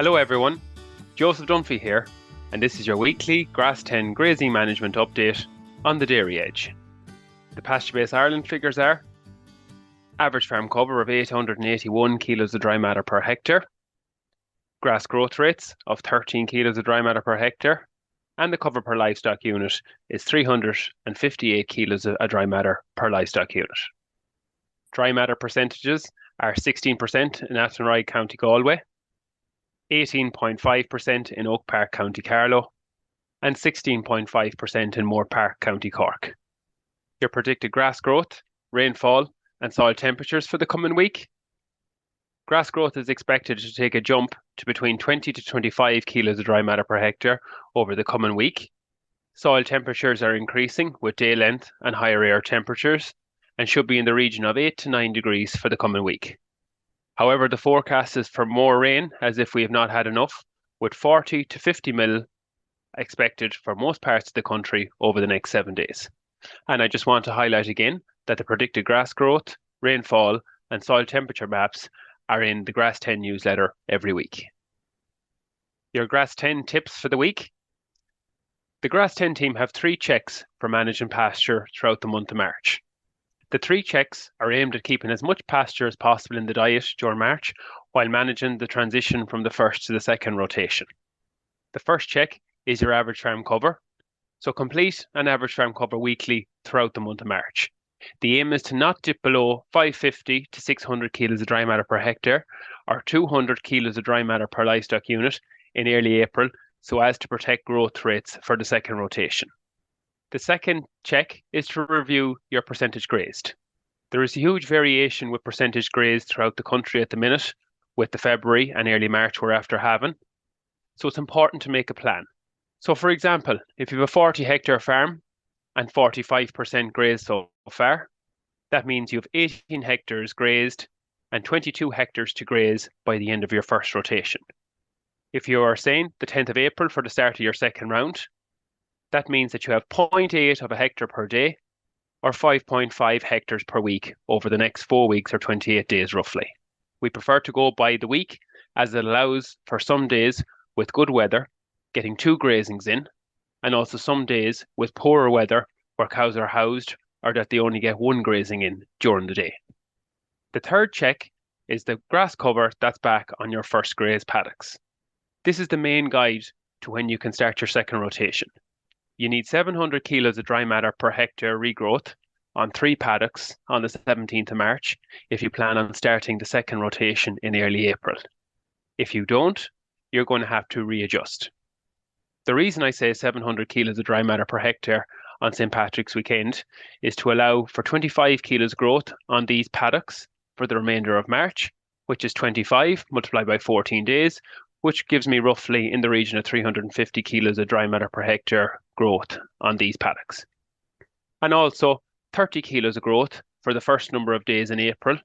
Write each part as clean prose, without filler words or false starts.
Hello everyone, Joseph Dunphy here, and this is your weekly Grass10 grazing management update on the dairy edge. The PastureBase Ireland figures are average farm cover of 881 kilos of dry matter per hectare, grass growth rates of 13 kilos of dry matter per hectare, and the cover per livestock unit is 358 kilos of dry matter per livestock unit. Dry matter percentages are 16% in Athenry, County Galway, 18.5% in Oak Park, County Carlow, and 16.5% in Moore Park, County Cork. Your predicted grass growth, rainfall, and soil temperatures for the coming week. Grass growth is expected to take a jump to between 20 to 25 kilos of dry matter per hectare over the coming week. Soil temperatures are increasing with day length and higher air temperatures and should be in the region of 8 to 9 degrees for the coming week. However, the forecast is for more rain as if we have not had enough, with 40 to 50 mil expected for most parts of the country over the next 7 days. And I just want to highlight again that the predicted grass growth, rainfall, and soil temperature maps are in the Grass10 newsletter every week. Your Grass10 tips for the week. The Grass10 team have 3 checks for managing pasture throughout the month of March. The 3 checks are aimed at keeping as much pasture as possible in the diet during March while managing the transition from the first to the second rotation. The first check is your average farm cover. So complete an average farm cover weekly throughout the month of March. The aim is to not dip below 550 to 600 kilos of dry matter per hectare or 200 kilos of dry matter per livestock unit in early April so as to protect growth rates for the second rotation. The second check is to review your percentage grazed. There is a huge variation with percentage grazed throughout the country at the minute with the February and early March we're after having. So it's important to make a plan. So for example, if you have a 40 hectare farm and 45% grazed so far, that means you have 18 hectares grazed and 22 hectares to graze by the end of your first rotation. If you are saying the 10th of April for the start of your second round, that means that you have 0.8 of a hectare per day or 5.5 hectares per week over the next 4 weeks or 28 days roughly. We prefer to go by the week as it allows for some days with good weather getting 2 grazings in, and also some days with poorer weather where cows are housed or that they only get 1 grazing in during the day. The third check is the grass cover that's back on your first graze paddocks. This is the main guide to when you can start your second rotation. You need 700 kilos of dry matter per hectare regrowth on 3 paddocks on the 17th of March if you plan on starting the second rotation in early April. If you don't, you're going to have to readjust. The reason I say 700 kilos of dry matter per hectare on St. Patrick's weekend is to allow for 25 kilos growth on these paddocks for the remainder of March, which is 25 multiplied by 14 days, which gives me roughly in the region of 350 kilos of dry matter per hectare growth on these paddocks. And also 30 kilos of growth for the first number of days in April,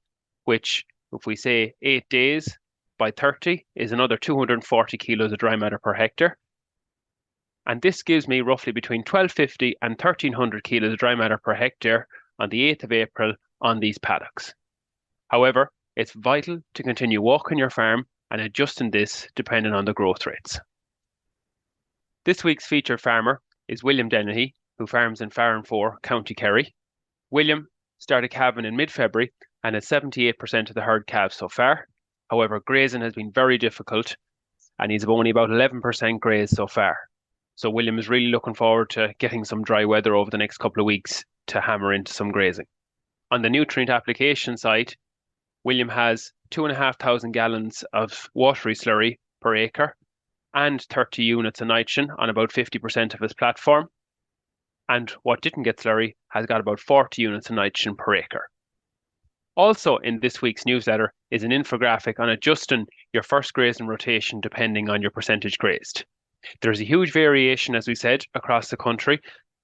which if we say 8 days by 30 is another 240 kilos of dry matter per hectare. And this gives me roughly between 1250 and 1300 kilos of dry matter per hectare on the 8th of April on these paddocks. However, it's vital to continue walking your farm and adjusting this depending on the growth rates. This week's featured farmer is William Dennehy, who farms in Farm 4, County Kerry. William started calving in mid-February and has 78% of the herd calves so far. However, grazing has been very difficult and he's only about 11% grazed so far. So William is really looking forward to getting some dry weather over the next couple of weeks to hammer into some grazing. On the nutrient application side, William has 2,500 gallons of watery slurry per acre and 30 units of nitrogen on about 50% of his platform. And what didn't get slurry has got about 40 units of nitrogen per acre. Also in this week's newsletter is an infographic on adjusting your first grazing rotation depending on your percentage grazed. There's a huge variation, as we said, across the country.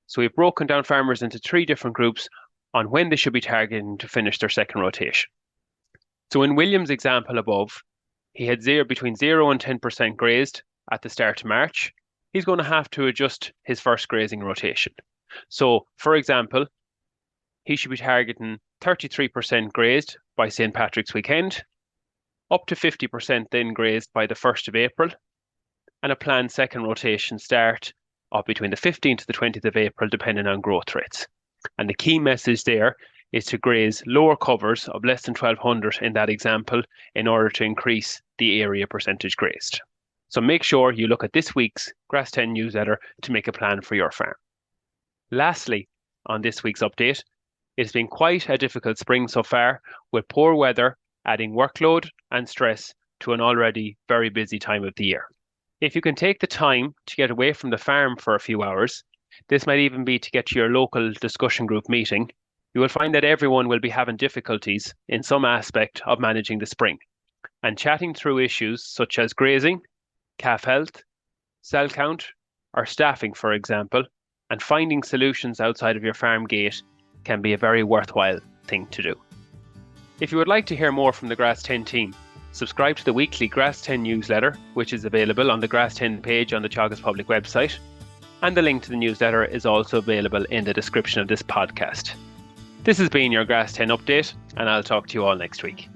So we've broken down farmers into 3 different groups on when they should be targeting to finish their second rotation. So in William's example above, he had between 0 and 10% grazed at the start of March. He's going to have to adjust his first grazing rotation. So, for example, he should be targeting 33% grazed by St. Patrick's weekend, up to 50% then grazed by the 1st of April, and a planned second rotation start up between the 15th to the 20th of April, depending on growth rates. And the key message there is to graze lower covers of less than 1,200 in that example in order to increase the area percentage grazed. So make sure you look at this week's Grass10 newsletter to make a plan for your farm. Lastly, on this week's update, it's been quite a difficult spring so far, with poor weather adding workload and stress to an already very busy time of the year. If you can take the time to get away from the farm for a few hours, this might even be to get to your local discussion group meeting, you will find that everyone will be having difficulties in some aspect of managing the spring. And chatting through issues such as grazing, calf health, cell count, or staffing, for example, and finding solutions outside of your farm gate can be a very worthwhile thing to do. If you would like to hear more from the Grass10 team, subscribe to the weekly Grass10 newsletter, which is available on the Grass10 page on the Teagasc public website, and the link to the newsletter is also available in the description of this podcast. This has been your Grass10 update, and I'll talk to you all next week.